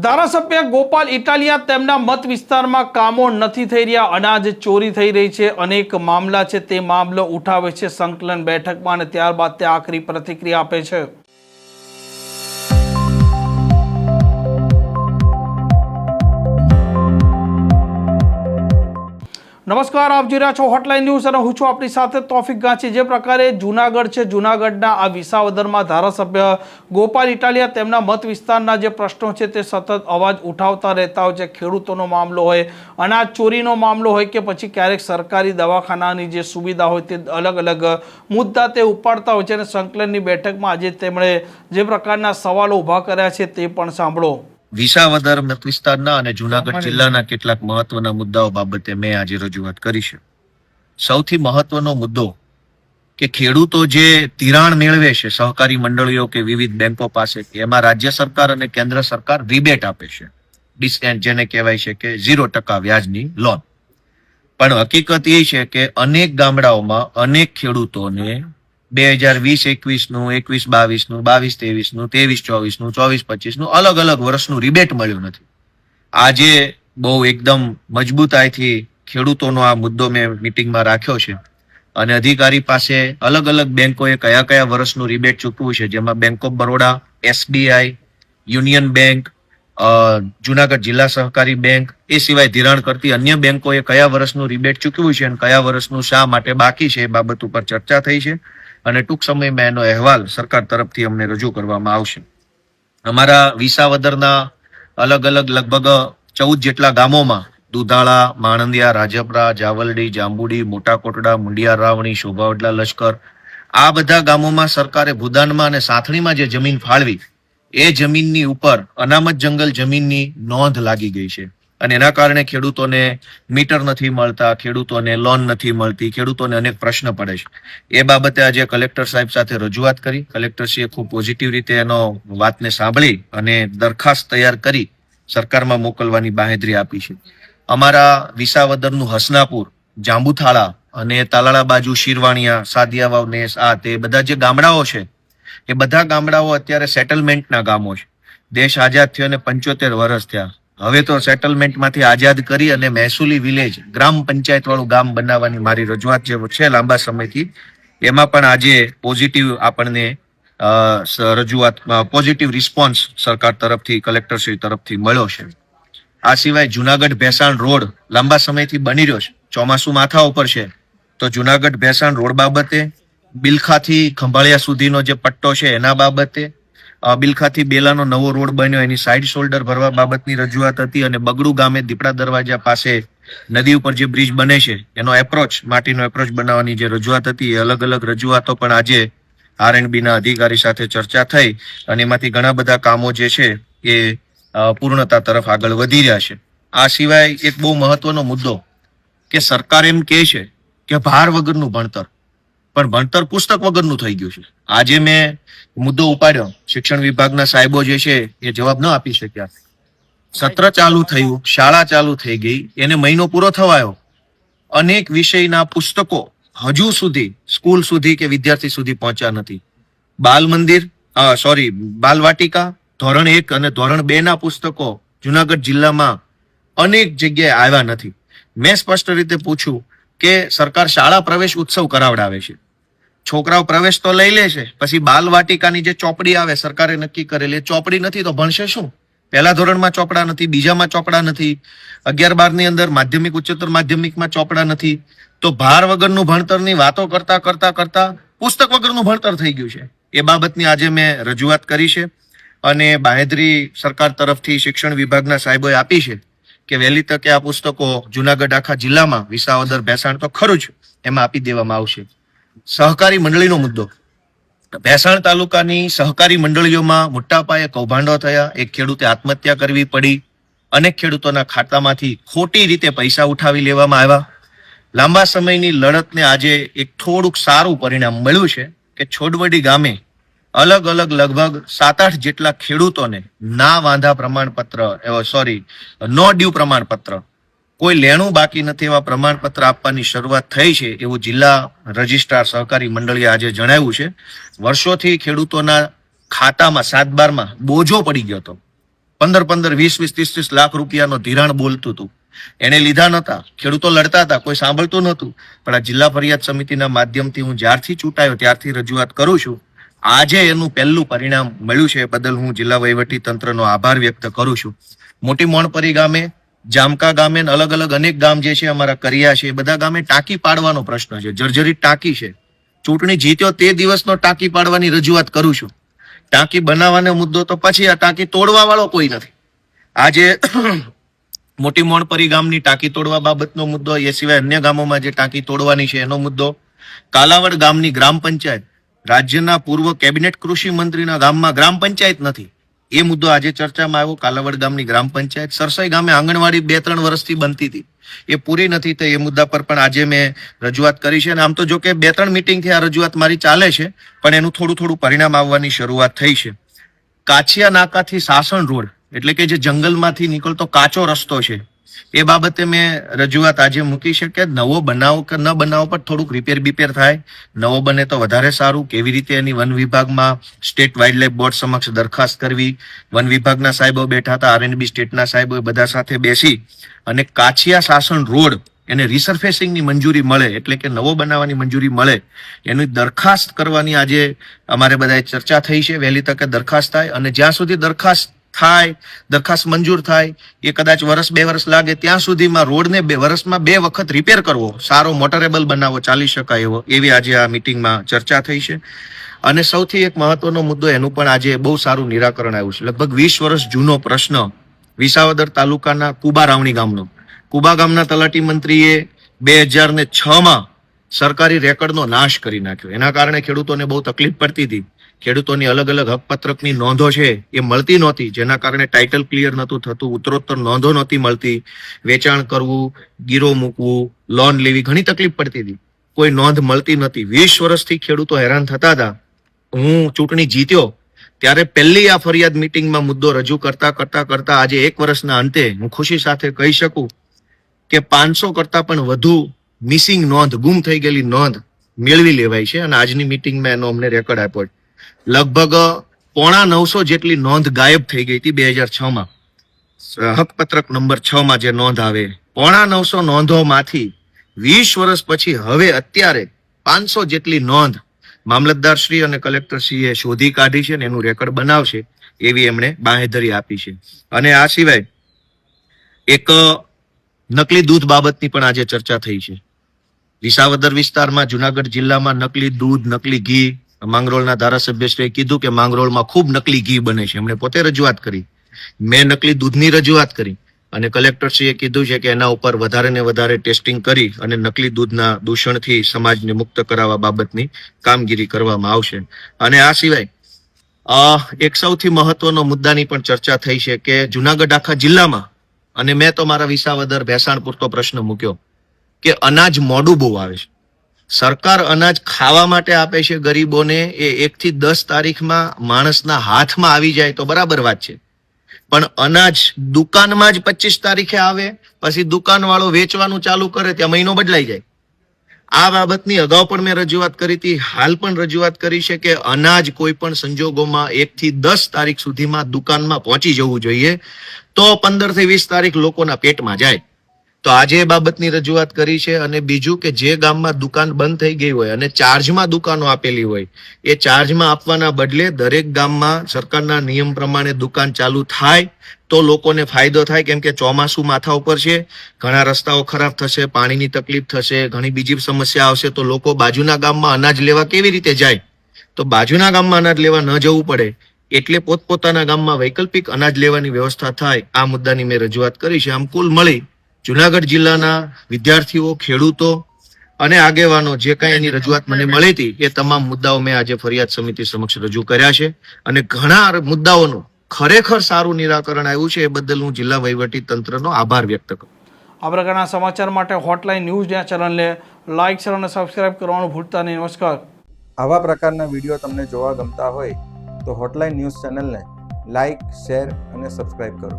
ધારાસભ્ય ગોપાલ ઇટાલિયા તેમના મત વિસ્તારમાં કામો નથી થઈ રહ્યા, અનાજ ચોરી થઈ રહી છે, અનેક મામલા છે તે મામલો ઉઠાવે છે સંકલન બેઠકમાં અને ત્યારબાદ તે આખરી પ્રતિક્રિયા આપે છે। નમસ્કાર, આપ જોઈ રહ્યા છો હોટલાઇન ન્યૂઝ અને હું છું આપણી સાથે તોફિક ગાંચી। જે પ્રકારે જૂનાગઢ છે, જૂનાગઢના આ વિસાવદરમાં ધારાસભ્ય ગોપાલ ઇટાલિયા તેમના મત વિસ્તારના જે પ્રશ્નો છે તે સતત અવાજ ઉઠાવતા રહેતા હોય છે। ખેડૂતોનો મામલો હોય, અનાજ ચોરીનો મામલો હોય કે પછી ક્યારેક સરકારી દવાખાનાની જે સુવિધા હોય તે અલગ અલગ મુદ્દા તે ઉપાડતા હોય છે અને સંકલનની બેઠકમાં આજે તેમણે જે પ્રકારના સવાલો ઊભા કર્યા છે તે પણ સાંભળો। વિસાવદર મત વિસ્તારના અને જૂનાગઢ જિલ્લાના કેટલાક મહત્વના મુદ્દાઓ બાબતે મેં આજે રજૂઆત કરી છે। સૌથી મહત્વનો મુદ્દો કે ખેડૂતો જે ધિરાણ મેળવે છે સહકારી મંડળીઓ કે વિવિધ બેંકો પાસેથી, એમાં રાજ્ય સરકાર અને કેન્દ્ર સરકાર રિબેટ આપે છે, ડિસ્કાઉન્ટ જેને કહેવાય છે કે 0% વ્યાજની લોન। પણ હકીકત એ છે કે અનેક ગામડાઓમાં અનેક ખેડૂતોને 2020-21નું, 21-22નું, 22-23નું, 23-24નું, 24-25નું અલગ અલગ વર્ષનું રિબેટ મળ્યું નથી। આજે બહુ એકદમ મજબૂતાઈથી ખેડૂતોનો આ મુદ્દો મેં મિટિંગમાં રાખ્યો છે અને અધિકારી પાસે અલગ અલગ બેંકોએ કયા કયા વર્ષનું રિબેટ ચૂકવ્યું છે, જેમાં bank of Baroda, SBI, union bank, Junagadh જિલ્લા સહકારી બેંક, એ સિવાય ધિરાણ કરતી અન્ય બેંકોએ કયા વર્ષનું રિબેટ ચૂકવ્યું છે અને કયા વર્ષનું શા માટે બાકી છે એ બાબત ઉપર ચર્ચા થઈ છે અને ટૂંક સમયમાં એનો અહેવાલ સરકાર તરફથી અમને રજૂ કરવામાં આવશે। અમારા વિસાવદરના અલગ અલગ લગભગ 14 જેટલા ગામોમાં દુધાળા, માણંદિયા, રાજપરા, જાવલડી, જાંબુડી, મોટા કોટડા, મુંડિયા રાવણી, શોભાવડલા, લશ્કર, આ બધા ગામોમાં સરકારે ભૂદાનમાં અને સાંથણીમાં જે જમીન ફાળવી એ જમીનની ઉપર અનામત જંગલ જમીનની નોંધ લાગી ગઈ છે અને એના કારણે ખેડૂતોને મીટર નથી મળતા, ખેડૂતોને લોન નથી મળતી, ખેડૂતોને અનેક પ્રશ્ન પડે છે। એ બાબતે આજે કલેક્ટર સાહેબ સાથે રજૂઆત કરી। કલેક્ટરશ્રીએ ખૂબ પોઝિટિવ રીતે એનો વાતને સાંભળી અને દરખાસ્ત તૈયાર કરી સરકારમાં મોકલવાની બાંહેધરી આપી છે। અમારા વિસાવદરનું હસનાપુર, જાંબુથાળા અને તાલાળા બાજુ શિરવાણિયા, સાદિયાવાવ, નેસ, આ તે બધા જે ગામડાઓ છે એ બધા ગામડાઓ અત્યારે સેટલમેન્ટના ગામો છે। દેશ આઝાદ થયો અને 75 વર્ષ થયા, હવે તો સેટલમેન્ટમાંથી આઝાદ કરી અને મહેસૂલી વિલેજ, ગ્રામ પંચાયત વાળું ગામ બનાવવાની મારી રજૂઆત જે છે લાંબા સમયથી, એમાં પણ આજે પોઝિટિવ આપણને રજૂઆતમાં પોઝિટિવ રિસ્પોન્સ સરકાર તરફથી, કલેક્ટરશ્રી તરફથી મળ્યો છે। આ સિવાય જુનાગઢ ભેસાણ રોડ લાંબા સમયથી બની રહ્યો છે, ચોમાસું માથા ઉપર છે, તો જુનાગઢ ભેસાણ રોડ બાબતે, બિલખાથી ખંભાળિયા સુધીનો જે પટ્ટો છે એના બાબતે, બિલખાથી બેલાનો નવો રોડ બન્યો એની સાઇડ શોલ્ડર ભરવા બાબતની રજૂઆત હતી અને બગડુ ગામે દીપડા દરવાજા પાસે નદી ઉપર જે બ્રિજ બને છે એનો એપ્રોચ, માટીનો એપ્રોચ બનાવવાની જે રજૂઆત હતી એ અલગ અલગ રજૂઆતો પણ આજે R&B ના અધિકારી સાથે ચર્ચા થઈ અને એમાંથી ઘણા બધા કામો જે છે એ પૂર્ણતા તરફ આગળ વધી રહ્યા છે। આ સિવાય એક બહુ મહત્વનો મુદ્દો કે સરકાર એમ કહે છે કે ભાર વગરનું ભણતર, પણ ભણતર પુસ્તક વગરનું થઈ ગયું છે। આજે મેં મુદ્દો ઉપાડ્યો, શિક્ષણ વિભાગના સાહેબો જે છે એ જવાબ ન આપી શક્યા। સત્ર ચાલુ થયું, શાળા ચાલુ થઈ ગઈ, એને મહિનો પૂરો થવાયો, અનેક વિષયના પુસ્તકો હજુ સુધી સ્કૂલ સુધી કે વિદ્યાર્થી સુધી પહોંચ્યા નથી। બાલ મંદિર, બાલ વાટિકા, ધોરણ 1 અને ધોરણ 2 ના પુસ્તકો જુનાગઢ જિલ્લામાં અનેક જગ્યાએ આવ્યા નથી। મેં સ્પષ્ટ રીતે પૂછ્યું કે સરકાર શાળા પ્રવેશ ઉત્સવ કરાવડાવે છે, છોકરાઓ પ્રવેશ તો લઈ લે છે, પછી બાલ વાટિકાની જે ચોપડી આવે સરકારે નક્કી કરેલી, ચોપડી નથી તો ભણશે શું? પહેલા ધોરણમાં ચોપડા નથી, બીજામાં ચોપડા નથી, 11-12 ની અંદર માધ્યમિક, ઉચ્ચતર માધ્યમિકમાં ચોપડા નથી, તો ભાર વગરનું ભણતરની વાતો કરતા કરતા કરતા પુસ્તક વગરનું ભણતર થઈ ગયું છે। એ બાબતની આજે મેં રજૂઆત કરી છે અને બાંહેધરી સરકાર તરફથી શિક્ષણ વિભાગના સાહેબોએ આપી છે કે વહેલી તકે આ પુસ્તકો જુનાગઢ આખા જિલ્લામાં, વિસાવદર ભેસાણ તો ખરું જ, એમાં આપી દેવામાં આવશે। સહકારી મંડળીનો મુદ્દો, ભેસાણ તાલુકાની સહકારી મંડળીઓમાં મોટા પાયે કૌભાંડો થયા, એક ખેડૂતે આત્મહત્યા કરવી પડી, અનેક ખેડૂતોના ખાતામાંથી ખોટી રીતે પૈસા ઉઠાવી લેવામાં આવ્યા। લાંબા સમયની લડતને આજે એક થોડુંક સારું પરિણામ મળ્યું છે કે છોડવડી ગામે અલગ અલગ લગભગ 7-8 જેટલા ખેડૂતોને ના વાંધા પ્રમાણપત્ર, નો ડ્યુ પ્રમાણપત્ર, કોઈ લેણું બાકી નથી એવા પ્રમાણપત્ર આપવાની શરૂઆત થઈ છે એવું જિલ્લા રજિસ્ટ્રાર સહકારી મંડળીએ આજે જણાવ્યું છે। વર્ષોથી ખેડૂતોના ખાતામાં 7/12માં બોજો પડી ગયો હતો 15-15, 20-20, 30-30 લાખ રૂપિયાનો ધિરાણ બોલતું હતું. એને લીધા નહોતા, ખેડૂતો લડતા હતા, કોઈ સાંભળતું નહોતું. પણ આ જિલ્લા ફરિયાદ સમિતિના માધ્યમથી હું જ્યારથી ચૂંટાયો ત્યારથી રજૂઆત કરું છું. આજે એનું પહેલું પરિણામ મળ્યું છે, એ બદલ હું જિલ્લા વહીવટી તંત્રનો આભાર વ્યક્ત કરું છું. મોટી મોણપરી ગામે, જામકા ગામે ને અલગ અલગ અનેક ગામ જે છે અમારા કર્યા છે, એ બધા ગામે ટાંકી પાડવાનો પ્રશ્ન છે. જર્જરિત ટાંકી છે. ચૂંટણી જીત્યો તે દિવસનો ટાંકી પાડવાની રજૂઆત કરું છું. ટાંકી બનાવવાનો મુદ્દો તો પછી, આ ટાંકી તોડવા વાળો કોઈ નથી. આજે મોટી મોણપરી ગામની ટાંકી તોડવા બાબતનો મુદ્દો, એ સિવાય અન્ય ગામોમાં જે ટાંકી તોડવાની છે એનો મુદ્દો, કાલાવડ ગામની ગ્રામ પંચાયત, રાજ્યના પૂર્વ કેબિનેટ કૃષિ મંત્રીના ગામમાં ગ્રામ પંચાયત નથી, એ મુદ્દો આજે ચર્ચામાં આવ્યો. કાલાવડ ગામની ગ્રામ પંચાયત, સરસાઈ ગામે આંગણવાડી 2-3 વર્ષથી બનતી હતી, એ પૂરી નથી થઈ. એ મુદ્દા પર પણ આજે મેં રજૂઆત કરી છે. અને આમ તો જો કે 2-3 મિટિંગથી આ રજૂઆત મારી ચાલે છે, પણ એનું થોડું પરિણામ આવવાની શરૂઆત થઈ છે. કાછિયા નાકાથી સાસણ રોડ, એટલે કે જે જંગલમાંથી નીકળતો કાચો રસ્તો છે, એ બાબતે મેં રજૂઆત આજે મૂકી છે કે નવો બનાવો કે ન બનાવો પર થોડુંક રિપેર થાય. નવો બને તો વધારે સારું. કેવી રીતે એની વન વિભાગમાં સ્ટેટ વાઇલ્ડ લાઇફ બોર્ડ સમક્ષ દરખાસ્ત કરવી. વન વિભાગના સાહેબો બેઠા હતા, RNB સ્ટેટના સાહેબો, બધા સાથે બેસી અને કાછિયા સાસણ રોડ એને રિસર્ફેસિંગની મંજૂરી મળે, એટલે કે નવો બનાવવાની મંજૂરી મળે, એની દરખાસ્ત કરવાની આજે અમારે બધાએ ચર્ચા થઈ છે. વહેલી તકે દરખાસ્ત થાય, અને જ્યાં સુધી દરખાસ્ત મંજૂર થાય, એ કદાચ 1-2 વર્ષ લાગે, ત્યાં સુધીમાં રોડને 2 વર્ષમાં 2 વખત રિપેર કરવો, સારો મોટરેબલ બનાવવો, ચાલી શકાય એવો, એવી આજે આ મિટિંગમાં ચર્ચા થઈ છે. અને સૌથી એક મહત્વનો મુદ્દો, એનું પણ આજે બહુ સારું નિરાકરણ આવ્યું છે. લગભગ 20 વર્ષ જૂનો પ્રશ્ન, વિસાવદર તાલુકાના કુબા રાવણી ગામનો. કુબા ગામના તલાટી મંત્રીએ 2006માં સરકારી રેકર્ડનો નાશ કરી નાખ્યો. એના કારણે ખેડૂતોને બહુ તકલીફ પડતી હતી. ખેડૂતોની અલગ અલગ હકપત્રકની નોંધો છે એ મળતી નહોતી, જેના કારણે ટાઇટલ ક્લિયર નહોતું થતું, ઉત્તરોત્તર નોંધો નહોતી મળતી, વેચાણ કરવું, ગીરો મૂકવું, લોન લેવી, ઘણી તકલીફ પડતી હતી, કોઈ નોંધ મળતી નથી. 20 વર્ષથી ખેડૂતો હેરાન થતા હતા. હું ચૂંટણી જીત્યો ત્યારે પહેલી આ ફરિયાદ મિટિંગમાં મુદ્દો રજૂ કરતા આજે 1 વર્ષના અંતે હું ખુશી સાથે કહી શકું કે 500 કરતા પણ વધુ મિસિંગ નોંધ, ગુમ થઈ ગયેલી નોંધ મેળવી લેવાય છે. અને આજની મિટિંગમાં એનો અમને રેકોર્ડ આપ્યો. લગભગ 950 જેટલી નોંધ ગાયબ થઈ ગઈ હતી 2006માં. હકપત્રક નંબર 6માં જે નોંધ આવે, 950 નોંધોમાંથી 20 વર્ષ પછી હવે અત્યારે 500 જેટલી નોંધ મામલતદાર શ્રી અને કલેક્ટર શ્રીએ શોધી કાઢી છે, અને એનું રેકોર્ડ બનાવશે એવી એમણે બાંહેધરી આપી છે. અને આ સિવાય એક નકલી દૂધ બાબતની પણ આજે ચર્ચા થઈ છે. વિસાવદર વિસ્તારમાં, જુનાગઢ જિલ્લામાં નકલી દૂધ, નકલી ઘી, માંગરોળના ધારાસભ્યશ્રીએ કીધું કે માંગરોળમાં ખૂબ નકલી ઘી બને છે. એમણે પોતે રજૂઆત કરી, મેં નકલી દૂધની રજૂઆત કરી, અને કલેક્ટરશ્રીએ કીધું છે કે એના ઉપર વધારે ને વધારે ટેસ્ટિંગ કરી અને નકલી દૂધના દૂષણથી સમાજને મુક્ત કરાવવા બાબતની કામગીરી કરવામાં આવશે. અને આ સિવાય એક સૌથી મહત્વનો મુદ્દાની પણ ચર્ચા થઈ છે કે જુનાગઢ આખા જિલ્લામાં, અને મેં તો મારા વિસાવદર ભેસાણ પૂરતો પ્રશ્ન મૂક્યો કે અનાજ મોડું બહુ આવે છે. સરકાર અનાજ ખાવા માટે આપે છે ગરીબોને, એ 1 થી 10 તારીખમાં માણસના હાથમાં આવી જાય તો બરાબર વાત છે, પણ અનાજ દુકાનમાં જ 25 તારીખે આવે, પછી દુકાનવાળો વેચવાનું ચાલુ કરે ત્યાં મહિનો બદલાઈ જાય. આ બાબતની અગાઉ પણ મેં રજૂઆત કરી હતી, હાલ પણ રજૂઆત કરી છે કે અનાજ કોઈ પણ સંજોગોમાં 1 થી 10 તારીખ સુધીમાં દુકાનમાં પહોંચી જવું જોઈએ, તો 15 થી 20 તારીખ લોકોના પેટમાં જાય. તો આજે એ બાબતની રજૂઆત કરી છે. અને બીજું કે જે ગામમાં દુકાન બંધ થઈ ગઈ હોય અને ચાર્જમાં દુકાનો આપેલી હોય, એ ચાર્જમાં આપવાના બદલે દરેક ગામમાં સરકારના નિયમ પ્રમાણે દુકાન ચાલુ થાય તો લોકોને ફાયદો થાય. કેમ કે ચોમાસું માથા ઉપર છે, ઘણા રસ્તાઓ ખરાબ થશે, પાણીની તકલીફ થશે, ઘણી બીજી સમસ્યા આવશે, તો લોકો બાજુના ગામમાં અનાજ લેવા કેવી રીતે જાય? તો બાજુના ગામમાં અનાજ લેવા ન જવું પડે, એટલે પોતપોતાના ગામમાં વૈકલ્પિક અનાજ લેવાની વ્યવસ્થા થાય. આ મુદ્દાની મેં રજૂઆત કરી છે. આમ કુલ મળી જુનાગઢ જિલ્લાના વિદ્યાર્થીઓ, ખેડૂતો અને આગેવાનો જે કાંઈ એની રજૂઆત મને મળી હતી, એ તમામ મુદ્દાઓ મેં આજે ફરિયાદ સમિતિ સમક્ષ રજૂ કર્યા છે. અને ઘણા મુદ્દાઓનું ખરેખર સારું નિરાકરણ આવ્યું છે. એ બદલ હું જિલ્લા વહીવટી તંત્રનો આભાર વ્યક્ત કરું. આ પ્રકારના સમાચાર માટે હોટલાઇન ન્યૂઝ ચેનલને લાઇક, શેર અને સબસ્ક્રાઇબ કરવાનું ભૂલતા નહીં. નમસ્કાર. આવા પ્રકારના વિડીયો તમને જોવા ગમતા હોય તો હોટલાઇન ન્યૂઝ ચેનલને લાઇક, શેર અને સબસ્ક્રાઇબ કરો.